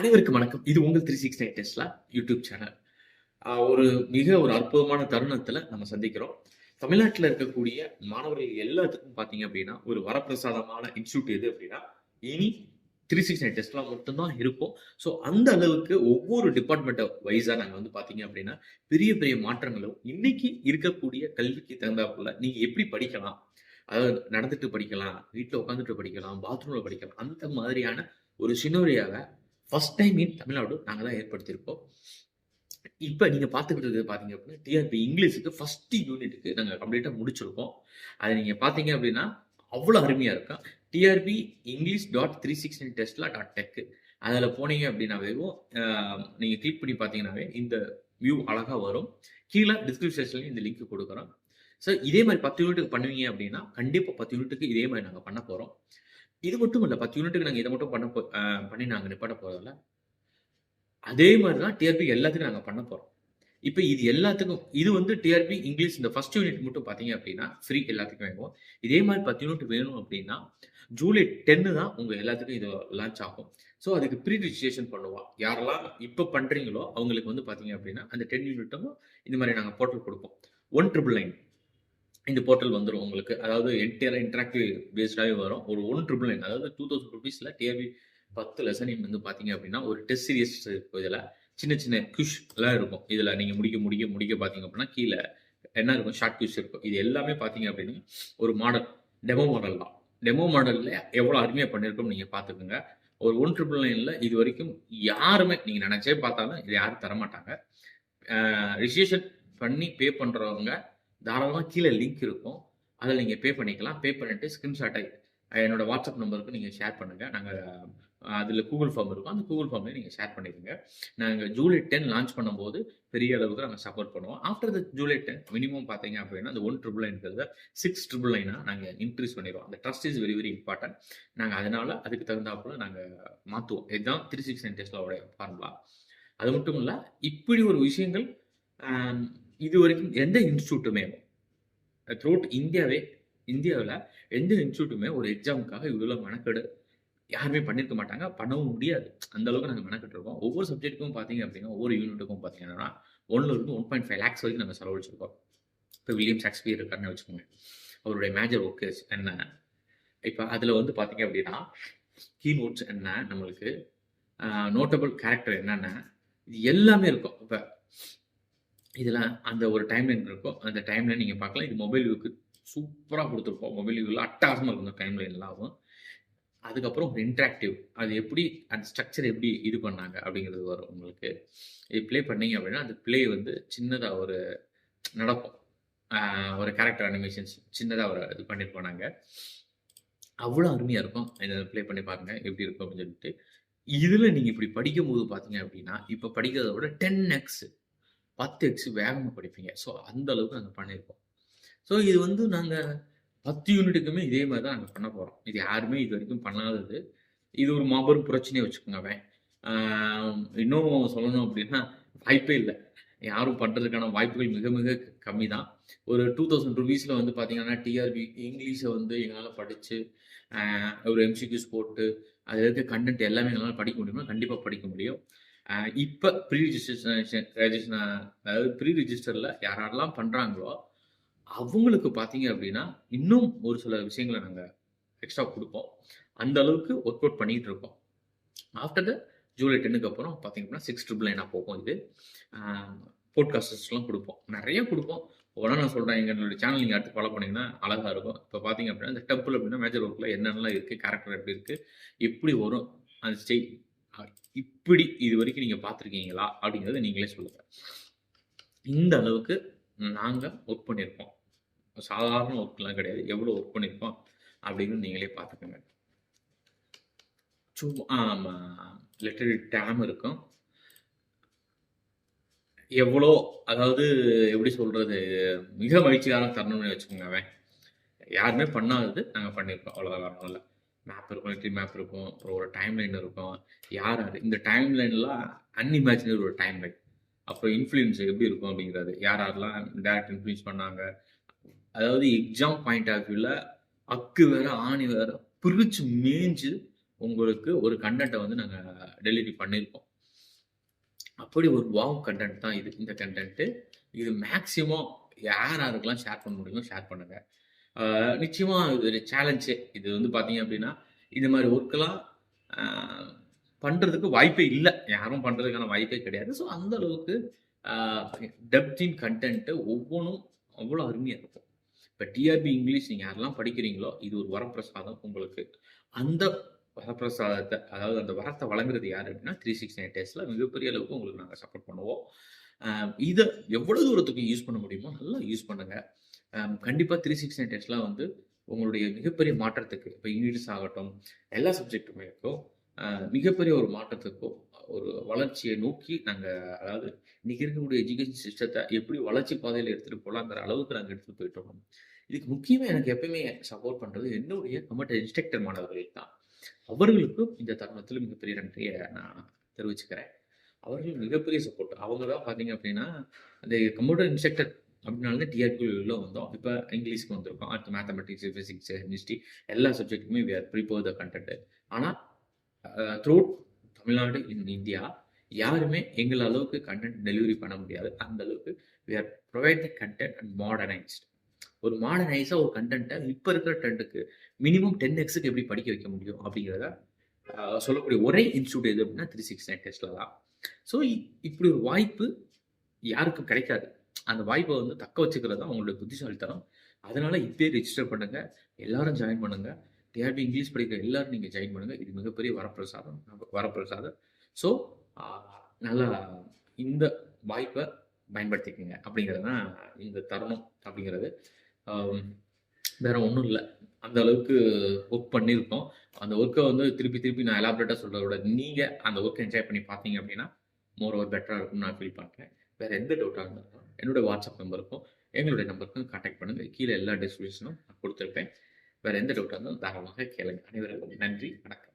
அனைவருக்கும் வணக்கம். இது உங்கள் 369 டெஸ்லா யூடியூப் சேனல். ஒரு ஒரு அற்புதமான தருணத்துல நம்ம சந்திக்கிறோம். தமிழ்நாட்டுல இருக்கக்கூடிய மாணவர்கள் எல்லாத்துக்கும் பார்த்தீங்க அப்படின்னா, ஒரு வரப்பிரசாதமான இன்ஸ்டிடியூட் எது அப்படின்னா, இனி 369 டெஸ்லா மட்டும் தான் இருக்கும். ஸோ அந்த அளவுக்கு ஒவ்வொரு டிபார்ட்மெண்ட் வைஸா நாங்க பார்த்தீங்க அப்படின்னா, பெரிய பெரிய மாற்றங்களும் இன்னைக்கு இருக்கக்கூடிய கல்விக்கு தகுந்தாப்புல நீங்க எப்படி படிக்கலாம்? அதாவது நடந்துட்டு படிக்கலாம், வீட்ல உட்காந்துட்டு படிக்கலாம், பாத்ரூம்ல படிக்கலாம். அந்த மாதிரியான ஒரு சினோரியாவ ஃபர்ஸ்ட் டைம் இன் தமிழ்நாடு நாங்க தான் ஏற்படுத்தியிருக்கோம். இப்ப நீங்க பார்த்துக்கிட்டு இருக்கிறது பார்த்தீங்க அப்படின்னா, டிஆர்பி இங்கிலீஷுக்கு ஃபர்ஸ்ட் யூனிட்டுக்கு நாங்க கம்ப்ளீட்டா முடிச்சிருக்கோம். அத நீங்க பார்த்தீங்க அப்படின்னா, அவ்வளோ அருமையா இருக்கும். டிஆர்பி இங்கிலீஷ் டாட் 369 டெஸ்ட்லா டாட் டெக். அதுல போனீங்க அப்படின்னாவேவும், நீங்க கிளிக் பண்ணி பார்த்தீங்கன்னாவே, இந்த வியூ அழகா வரும். கீழ டிஸ்கிரிப்ஷன்லயும் இந்த லிங்க் குடுக்குறோம். ஸோ இதே மாரி 10 யூனிட்டுக்கு பண்ணுவீங்க அப்படின்னா, கண்டிப்பா 10 யூனிட்டுக்கு இதே மாரி நாங்க பண்ண போறோம். இது மட்டும் இல்ல. 10 யூனிட்டுக்கு நாங்க இத மட்டும் பண்ணி நாங்க நிப்பாட்ட போறதில்ல. அதே மாரி தான் டிஆர்பி எல்லாத்துக்கும் நாங்க பண்ண போறோம். இப்ப இது எல்லாத்துக்கும் இது டிஆர்பி இங்கிலீஷ் இந்த ஃபர்ஸ்ட் யூனிட் மட்டும் பார்த்தீங்க அப்டின்னா, ஃப்ரீ எல்லாத்துக்கும் வாங்குவோம். இதே மாரி 10 யூனிட் வேணும் அப்டின்னா, ஜூலை 10 தான் உங்க எல்லாத்துக்கும் இது லான்ச் ஆகும். ஸோ அதுக்கு ப்ரீ ரிஜிஸ்ட்ரேஷன் பண்ணுவோம். யாரெல்லாம் இப்ப பண்றீங்களோ, அவங்களுக்கு பார்த்தீங்க அப்டின்னா, அந்த 10 யூனிட்டும் இந்த மாரி நாங்க போர்ட்டல் குடுப்போம். 1999 இந்த போர்ட்டல் வந்துரும் உங்களுக்கு. அதாவது என்டையரா இன்டராக்டிவ் பேஸ்டாவே வரும். ஒரு 1999 அதாவது ₹2000 டிஆர்பி 10 லெசன் பார்த்தீங்க அப்டின்னா, ஒரு டெஸ்ட் சீரிஸ் இருக்கும் இதுல. சின்ன சின்ன குவிஸ் எல்லாம் இருக்கும். இதுல நீங்க முடிக்க பார்த்தீங்க அப்டின்னா, கீழ என்ன இருக்கும்? ஷார்ட் குவிஸ் இருக்கும். இது எல்லாமே பார்த்தீங்க அப்டின்னா, ஒரு மாடல், டெமோ மாடல் தான். டெமோ மாடல்ல எவ்வளோ அருமையா பண்ணியிருக்கோம்னு நீங்க பார்த்துக்கங்க. ஒரு 1999ல இதுவரைக்கும் யாருமே நீங்க நெனச்சே பார்த்தாலும் இத யாரும் தரமாட்டாங்க. ரிஜிஸ்ட்ரேஷன் பண்ணி பே பண்றவங்க தாராளமா கீழ லிங்க் இருக்கும். அதுல நீங்க பே பண்ணிக்கலாம். பே பண்ணிட்டு ஸ்கிரீன்ஷாட்ட என்னோட வாட்ஸ்அப் நம்பருக்கு நீங்க ஷேர் பண்ணுங்க. நாங்க அதுல கூகுள் ஃபார்ம் இருக்கும். அந்த கூகுள் ஃபார்ம்ல நீங்க ஷேர் பண்ணிருங்க. நாங்க ஜூலை 10 லான்ச் பண்ணும்போது பெரிய அளவுக்கு நாங்க சப்போர்ட் பண்ணுவோம். ஆஃப்டர் த ஜூலை 10 மினிமம் பார்த்தீங்க அப்படின்னா, அந்த 1999ங்கிறத 6999 நாங்க இன்கிரீஸ் பண்ணிருவோம். அந்த trust is very very important. நாங்க அதனால அதுக்கு தகுந்தாப்புல நாங்க மாத்துவோம். இதுதான் 369 டெஸ்லாவோட ஃபார்முலா. அது மட்டும் இல்ல, இப்படி ஒரு விஷயங்கள் அ இதுவரைக்கும் எந்த இன்ஸ்டிடியூட்டுமே த்ரூஅவுட் இந்தியாவுல எந்த இன்ஸ்டிடியூட்டுமே ஒரு எக்ஸாமுக்காக இவ்வளோ மெனக்கெடு யாருமே பண்ணியிருக்க மாட்டாங்க. பண்ணவும் முடியாது. அந்த அளவுக்கு நாங்க மெனக்கெட்டுருக்கோம். ஒவ்வொரு சப்ஜெக்ட்டுக்கும் பார்த்தீங்க அப்படின்னா, ஒவ்வொரு யூனிட்டுக்கும் பார்த்தீங்கன்னா, 1 இருந்து 1.5 லேக்ஸ் வரைக்கும் நாங்க செலவழிச்சிருக்கோம். இப்ப வில்லியம் ஷேக்ஸ்பியர் இருக்காருன்னு வச்சுக்கோங்க. அவருடைய மேஜர் ஒர்க்ஸ் என்ன? இப்ப அதுல பார்த்தீங்க அப்படின்னா, கீ நோட்ஸ் என்ன நம்மளுக்கு? நோட்டபிள் கேரக்டர் என்னென்ன? இது எல்லாமே இருக்கும். இப்ப இதுல அந்த ஒரு டைம்லைன் இருக்கும். அந்த டைம்லைன் நீங்க பார்க்கலாம். இது மொபைல் வியூக்கு சூப்பரா குடுத்துருப்போம். மொபைல் வியூல அட்டகாசமா இருக்கும் இந்த டைம்லைன்லாம். அதுக்கப்புறம் ஒரு இன்டராக்டிவ். அது எப்படி அந்த ஸ்ட்ரக்சர் எப்படி இது பண்ணாங்க அப்படிங்கிறது வரும் உங்களுக்கு. இது ப்ளே பண்ணீங்க அப்படின்னா, அந்த ப்ளே சின்னதா ஒரு நடக்கும். ஒரு கேரக்டர் அனிமேஷன்ஸ் சின்னதா ஒரு இது பண்ணியிருப்போம் நாங்க. அவ்வளோ அருமையா இருக்கும். இத ப்ளே பண்ணி பாருங்க. எப்படி இருக்கும் அப்படின்னு சொல்லிட்டு. இதுல நீங்க இப்படி படிக்கும்போது பார்த்தீங்க அப்படின்னா, இப்ப படிக்கிறத விட 10x 10x வேகமா படிப்பீங்க. ஸோ அந்த அளவுக்கு நாங்க பண்ணியிருக்கோம். ஸோ இது நாங்க 10 யூனிட்டுக்குமே இதே மாரி தான் நாங்க பண்ண போறோம். இது யாருமே இதுவரைக்கும் பண்ணாதது. இது ஒரு மாபெரும் புரட்சின்னே வச்சுக்கோங்களேன். ஆ இன்னும் சொல்லணும் அப்படின்னா, வாய்ப்பே இல்ல. யாரும் பண்றதுக்கான வாய்ப்புகள் மிக மிக கம்மி தான். ஒரு ₹2000ல பார்த்தீங்கன்னா, டிஆர்பி இங்கிலீஷ எங்களால படிச்சு, அ ஒரு எம்சிக்யூஸ் போட்டு, அதுல இருக்க கன்டென்ட் எல்லாமே எங்களால படிக்க முடியுமா? கண்டிப்பா படிக்க முடியும். இப்ப ப்ரீ ரிஜிஸ்ட்ரேஷன் அதாவது ப்ரீ ரிஜிஸ்டர்ல யாரெல்லாம் பண்றாங்களோ, அவங்களுக்கு பார்த்தீங்க அப்படின்னா, இன்னும் ஒரு சில விஷயங்கள நாங்க எக்ஸ்ட்ரா குடுப்போம். அந்த அளவுக்கு ஒர்க் அவுட் பண்ணிட்டு இருக்கோம். ஆஃப்டர் த ஜூலை 10க்கு அப்புறம் பார்த்தீங்க அப்படின்னா, 6999 போகும் இது. ஆ பாட்காஸ்டர்ஸ்லாம் குடுப்போம். நெறைய குடுப்போம். ஒவ்வொண்ணா நான் சொல்றேன். எங்களுடைய சேனல் நீங்க அடுத்து ஃபாலோ பண்ணீங்கன்னா அழகா இருக்கும். இப்ப பார்த்தீங்க அப்படின்னா, இந்த டெம்பிள் அப்படின்னா மேஜர் ஒர்க்ல என்னென்னலாம் இருக்கு, கேரக்டர் எப்படி இருக்கு, எப்படி வரும் அந்த ஸ்டைல் அ இப்படி இதுவரைக்கும் நீங்க பார்த்துருக்கீங்களா? அப்படிங்கிறத நீங்களே சொல்லுங்க. இந்த அளவுக்கு நாங்க ஒர்க் பண்ணியிருக்கோம். சாதாரண ஒர்க்லாம் கிடையாது. எவ்வளோ ஒர்க் பண்ணியிருக்கோம் அப்படின்னு நீங்களே பார்த்துக்கங்க. ஆமா. லிட்டரரி டேம் இருக்கும். எவ்வளோ அதாவது எப்படி சொல்றது? மிக மகிழ்ச்சியான தருணம்னு வச்சுக்கோங்களேன். யாருமே பண்ணாதது நாங்க பண்ணியிருக்கோம். அவ்வளோதான் வேற ஒண்ணும் இல்ல. மேப் இருக்கும், லிட்டரரி மேப் இருக்கும். அப்புறம் ஒரு டைம் லைன் இருக்கும். யார் யாரு இந்த டைம் லைன்லாம் அன்இமேஜினரி ஒரு டைம் லைன். அப்புறம் இன்ஃப்ளூயன்ஸ் எப்படி இருக்கும் அப்படிங்கிறது. யார் யாரெல்லாம் டைரக்ட் இன்ஃப்ளூயன்ஸ் பண்ணாங்க. அதாவது எக்ஸாம் பாயிண்ட் ஆஃப் வியூல அக்கு வேற, ஆணி வேற பிரிச்சு மேய்ஞ்சு உங்களுக்கு ஒரு கன்டென்ட்ட வந்து நாங்க டெலிவரி பண்ணியிருக்கோம். அப்படி ஒரு வாவ் கன்டென்ட் தான் இது. இந்த கன்டென்ட்டு. இது மேக்ஸிமம் யார் யாருக்கெல்லாம் ஷேர் பண்ண முடியுமோ ஷேர் பண்ணுங்க. ஆ நிச்சயமா இது ஒரு சேலஞ்சே. இது வந்து பார்த்தீங்க அப்படின்னா, இந்த மாரி ஒர்க்லாம் ஆ பண்றதுக்கு வாய்ப்பே இல்ல. யாரும் பண்றதுக்கான வாய்ப்பே கிடையாது. ஸோ அந்த அளவுக்கு ஆ டெப்த் இன் கன்டென்ட் ஒவ்வொன்னும் அவ்வளோ அருமையா இருக்கும். இப்ப டிஆர்பி இங்கிலீஷ் நீங்க யாரெல்லாம் படிக்கிறீங்களோ, இது ஒரு வரப்பிரசாதம் உங்களுக்கு. அந்த வரப்பிரசாதத்த அதாவது அந்த வரத்த வழங்குறது யாரு அப்படின்னா, 369 டேஸ்ல மிகப்பெரிய அளவுக்கு உங்களுக்கு நாங்க சப்போர்ட் பண்ணுவோம். இத எவ்வளவு தூரத்துக்கு யூஸ் பண்ண முடியுமோ நல்லா யூஸ் பண்ணுங்க. கண்டிப்பா 369 டேஸ்லாம் வந்து உங்களுடைய மிகப்பெரிய மாற்றத்துக்கு, இப்ப இங்கிலீஷ் ஆகட்டும், எல்லா சப்ஜெக்ட்டுமே இருக்கும். மிகப்பெரிய ஒரு மாற்றத்துக்கும், ஒரு வளர்ச்சிய நோக்கி நாங்க அதாவது இன்னைக்கு இருக்கக்கூடிய எஜுகேஷன் சிஸ்டத்த எப்படி வளர்ச்சி பாதையில எடுத்துட்டு போலாங்கிற அளவுக்கு நாங்க எடுத்துட்டு போயிட்டுருக்கோம். இதுக்கு முக்கியமா எனக்கு எப்பயுமே சப்போர்ட் பண்றது என்னுடைய கம்ப்யூட்டர் இன்ஸ்ட்ரக்டர் மாணவர்கள் தான். அவர்களுக்கும் இந்த தருணத்தில மிகப்பெரிய நன்றிய நான் தெரிவிச்சுக்கிறேன். அவர்கள் மிகப்பெரிய சப்போர்ட். அவங்க தான் பார்த்தீங்க அப்படின்னா, அந்த கம்ப்யூட்டர் இன்ஸ்ட்ரக்டர் அப்படினால தான் டிஆர்பிக்குள்ள உள்ள வந்தோம். இப்ப இங்கிலீஷ்க்கு வந்திருக்கோம். அடுத்து மேத்தமேட்டிக்ஸ், பிசிக்ஸ், கெமிஸ்ட்ரி எல்லா சப்ஜெக்ட்டுக்குமே we are prepare the content. ஆனா த்ரூஅவுட் தமிழ்நாடு, இன் இந்தியா யாருமே எங்கள அளவுக்கு கன்டென்ட் டெலிவரி பண்ண முடியாது. அந்த அளவுக்கு we are provide the content and modernised. ஒரு மாடர்னைஸா ஒரு கன்டென்ட்ட இப்ப இருக்கிற ட்ரெண்டுக்கு மினிமம் 10 எக்ஸ்க்கு எப்படி படிக்க வைக்க முடியும் அப்படிங்கிறத சொல்லக்கூடிய ஒரே இன்ஸ்டிடியூட் எது அப்படின்னா 369 டெஸ்ட்ல தான். ஸோ இப்படி ஒரு வாய்ப்பு யாருக்கும் கிடைக்காது. அந்த வாய்ப்ப வந்து தக்க வச்சுக்கிறது தான் உங்களுடைய புத்திசாலித்தனம். அதனால இப்பயே ரிஜிஸ்டர் பண்ணுங்க. எல்லாரும் ஜாயின் பண்ணுங்க. டிஆர்பி இங்கிலீஷ் படிக்கிற எல்லாரும் நீங்க ஜாயின் பண்ணுங்க. இது மிகப்பெரிய வரப்பிரசாதம். வரப்பிரசாதம். ஸோ அ நல்லா இந்த வாய்ப்ப பயன்படுத்திக்கங்க. அப்படிங்கிறது தான் இந்த தருணம் அப்படிங்கிறது. அம் வேற ஒண்ணும் இல்ல. அந்த அளவுக்கு ஒர்க் பண்ணியிருக்கோம். அந்த ஒர்க்க வந்து திருப்பி திருப்பி நான் எலாபரேட்டா சொல்றத விட, நீங்க அந்த ஒர்க்க என்ஜாய் பண்ணி பார்த்தீங்க அப்படின்னா, மோர் ஓவர் பெட்டரா இருக்கும்னு நான் ஃபீல் பண்றேன். வேற எந்த டவுட்டா இருந்தாலும் என்னோட வாட்ஸ்அப் நம்பருக்கும், எங்களுடைய நம்பருக்கும் கான்டாக்ட் பண்ணுங்க. கீழ எல்லா டிஸ்கிரிப்ஷனும் நான் குடுத்திருப்பேன். வேற எந்த டவுட்டா இருந்தாலும் தாராளமாக கேளுங்க. அனைவருக்கும் நன்றி. வணக்கம்.